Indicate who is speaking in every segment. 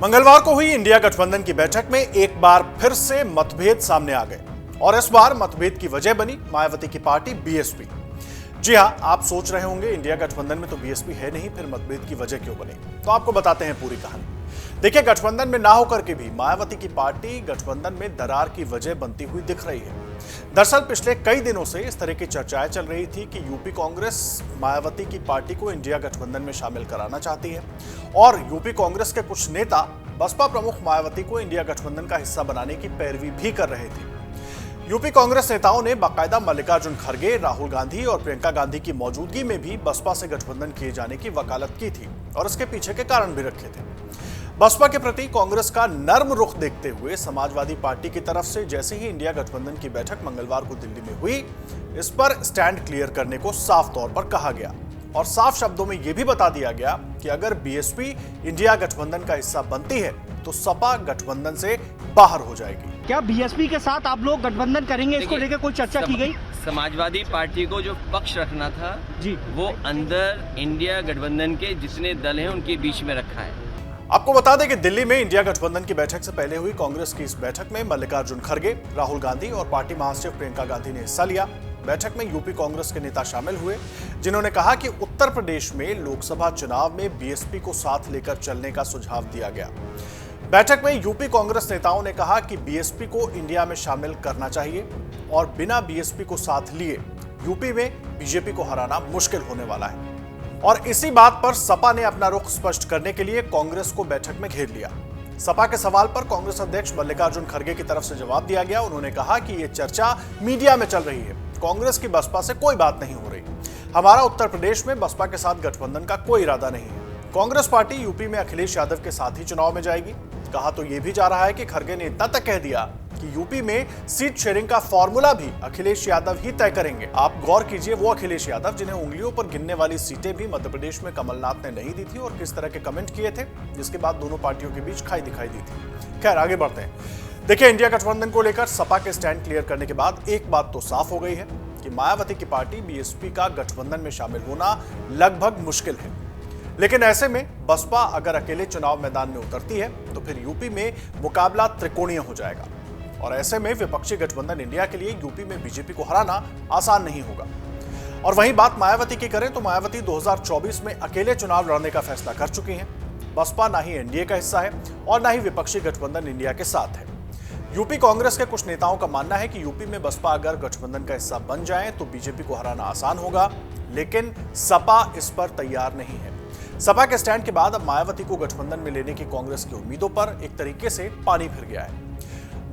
Speaker 1: मंगलवार को हुई इंडिया गठबंधन की बैठक में एक बार फिर से मतभेद सामने आ गए और इस बार मतभेद की वजह बनी मायावती की पार्टी बीएसपी। जी हां, आप सोच रहे होंगे इंडिया गठबंधन में तो बीएसपी है नहीं, फिर मतभेद की वजह क्यों बनी? तो आपको बताते हैं पूरी कहानी। देखिए, गठबंधन में ना होकर के भी मायावती की पार्टी गठबंधन में दरार की वजह बनती हुई दिख रही है। दरअसल पिछले कई दिनों से इस तरह की चर्चाएं चल रही थी कि यूपी कांग्रेस मायावती की पार्टी को इंडिया गठबंधन में शामिल कराना चाहती है और यूपी कांग्रेस के कुछ नेता बसपा प्रमुख मायावती को इंडिया गठबंधन का हिस्सा बनाने की पैरवी भी कर रहे थे। यूपी कांग्रेस नेताओं ने बाकायदा मल्लिकार्जुन खड़गे, राहुल गांधी और प्रियंका गांधी की मौजूदगी में भी बसपा से गठबंधन किए जाने की वकालत की थी और इसके पीछे के कारण भी रखे थे। बसपा के प्रति कांग्रेस का नर्म रुख देखते हुए समाजवादी पार्टी की तरफ से जैसे ही इंडिया गठबंधन की बैठक मंगलवार को दिल्ली में हुई, इस पर स्टैंड क्लियर करने को साफ तौर पर कहा गया और साफ शब्दों में यह भी बता दिया गया कि अगर बीएसपी इंडिया गठबंधन का हिस्सा बनती है तो सपा गठबंधन से बाहर हो जाएगी।
Speaker 2: क्या बीएसपी के साथ आप लोग गठबंधन करेंगे? इसको लेकर कोई चर्चा की गई?
Speaker 3: समाजवादी पार्टी को जो पक्ष रखना था
Speaker 2: जी,
Speaker 3: वो अंदर इंडिया गठबंधन के जितने दल हैं उनके बीच में रखा है।
Speaker 1: आपको बता दें कि दिल्ली में इंडिया गठबंधन की बैठक से पहले हुई कांग्रेस की इस बैठक में मल्लिकार्जुन खड़गे, राहुल गांधी और पार्टी महासचिव प्रियंका गांधी ने हिस्सा लिया। बैठक में यूपी कांग्रेस के नेता शामिल हुए, जिन्होंने कहा कि उत्तर प्रदेश में लोकसभा चुनाव में बीएसपी को साथ लेकर चलने का सुझाव दिया गया। बैठक में यूपी कांग्रेस नेताओं ने कहा कि बीएसपी को इंडिया में शामिल करना चाहिए और बिना बीएसपी को साथ लिए यूपी में बीजेपी को हराना मुश्किल होने वाला है। और इसी बात पर सपा ने अपना रुख स्पष्ट करने के लिए कांग्रेस को बैठक में घेर लिया। सपा के सवाल पर कांग्रेस अध्यक्ष मल्लिकार्जुन खड़गे की तरफ से जवाब दिया गया। उन्होंने कहा कि यह चर्चा मीडिया में चल रही है, कांग्रेस की बसपा से कोई बात नहीं हो रही। हमारा उत्तर प्रदेश में बसपा के साथ गठबंधन का कोई इरादा नहीं है। कांग्रेस पार्टी यूपी में अखिलेश यादव के साथ ही चुनाव में जाएगी। कहा तो यह भी जा रहा है कि खड़गे ने इतना तक कह दिया कि यूपी में सीट शेयरिंग का फॉर्मूला भी अखिलेश यादव ही तय करेंगे। आप गौर कीजिए, वो अखिलेश यादव जिन्हें उंगलियों पर गिनने वाली सीटें भी मध्य प्रदेश में कमलनाथ ने नहीं दी थी और किस तरह के कमेंट किए थे, जिसके बाद दोनों पार्टियों के बीच खाई दिखाई दी थी। खैर, आगे बढ़ते हैं। देखिए, इंडिया गठबंधन को लेकर सपा के स्टैंड क्लियर करने के बाद एक बात तो साफ हो गई है कि मायावती की पार्टी बीएसपी का गठबंधन में शामिल होना लगभग मुश्किल है। लेकिन ऐसे में बसपा अगर अकेले चुनाव मैदान में उतरती है तो फिर यूपी में मुकाबला त्रिकोणीय हो जाएगा और ऐसे में विपक्षी गठबंधन इंडिया के लिए यूपी में बीजेपी को हराना आसान नहीं होगा। और वहीं बात मायावती की करें तो मायावती 2024 में अकेले चुनाव लड़ने का फैसला कर चुकी हैं। बसपा ना ही एनडीए का हिस्सा है और ना ही विपक्षी गठबंधन इंडिया के साथ है। यूपी कांग्रेस के कुछ नेताओं का मानना है कि यूपी में बसपा अगर गठबंधन का हिस्सा बन जाए तो बीजेपी को हराना आसान होगा, लेकिन सपा इस पर तैयार नहीं है। सपा के स्टैंड के बाद अब मायावती को गठबंधन में लेने की कांग्रेस की उम्मीदों पर एक तरीके से पानी फिर गया है।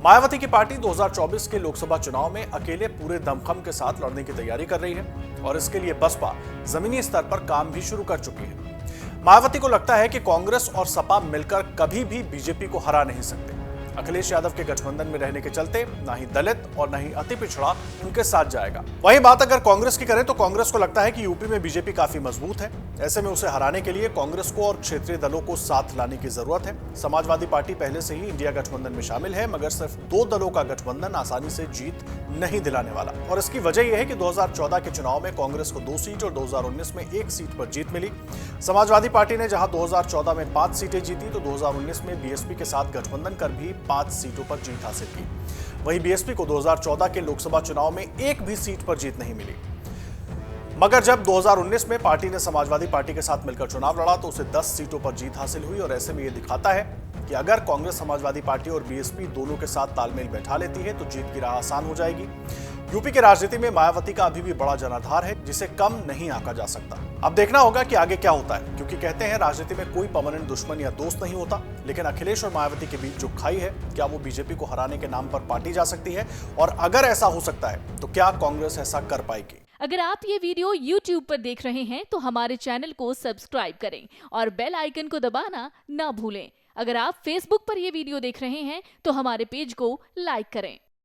Speaker 1: मायावती की पार्टी 2024 के लोकसभा चुनाव में अकेले पूरे दमखम के साथ लड़ने की तैयारी कर रही है और इसके लिए बसपा जमीनी स्तर पर काम भी शुरू कर चुकी है। मायावती को लगता है कि कांग्रेस और सपा मिलकर कभी भी बीजेपी को हरा नहीं सकते। अखिलेश यादव के गठबंधन में रहने के चलते ना ही दलित और ना ही अति पिछड़ा उनके साथ जाएगा। वही बात अगर कांग्रेस की करें तो कांग्रेस को लगता है कि यूपी में बीजेपी काफी मजबूत है। ऐसे में उसे हराने के लिए कांग्रेस को और क्षेत्रीय दलों को साथ लाने की जरूरत है। समाजवादी पार्टी पहले से ही इंडिया गठबंधन में शामिल है, मगर सिर्फ 2 दलों का गठबंधन आसानी से जीत नहीं दिलाने वाला और इसकी वजह यह है कि 2014 के चुनाव में कांग्रेस को 2 सीट और 2019 में 1 सीट पर जीत मिली। समाजवादी पार्टी ने जहां 2014 में 5 सीटें जीती तो 2019 में बीएसपी के साथ गठबंधन कर भी 5 सीटों पर जीत हासिल की। वहीं बीएसपी को 2014 के लोकसभा चुनाव में 1 भी सीट पर जीत नहीं मिली, मगर जब 2019 में पार्टी ने समाजवादी पार्टी के साथ मिलकर चुनाव लड़ा तो उसे 10 सीटों पर जीत हासिल हुई और ऐसे में यह दिखाता है कि अगर कांग्रेस समाजवादी पार्टी और बीएसपी दोनों के साथ तालमेल बैठा लेती है तो जीत की राह आसान हो जाएगी। यूपी की राजनीति में मायावती का अभी भी बड़ा जनाधार है, जिसे कम नहीं आंका जा सकता। अब देखना होगा कि आगे क्या होता है, क्योंकि कहते हैं राजनीति में कोई परमानेंट दुश्मन या दोस्त नहीं होता। लेकिन अखिलेश और मायावती के बीच जो खाई है, क्या वो बीजेपी को हराने के नाम पर पाटी जा सकती है? और अगर ऐसा हो सकता है तो क्या कांग्रेस ऐसा कर पाएगी?
Speaker 4: अगर आप ये वीडियो YouTube पर देख रहे हैं तो हमारे चैनल को सब्सक्राइब करें और बेल आइकन को दबाना ना भूलें। अगर आप Facebook पर ये वीडियो देख रहे हैं तो हमारे पेज को लाइक करें।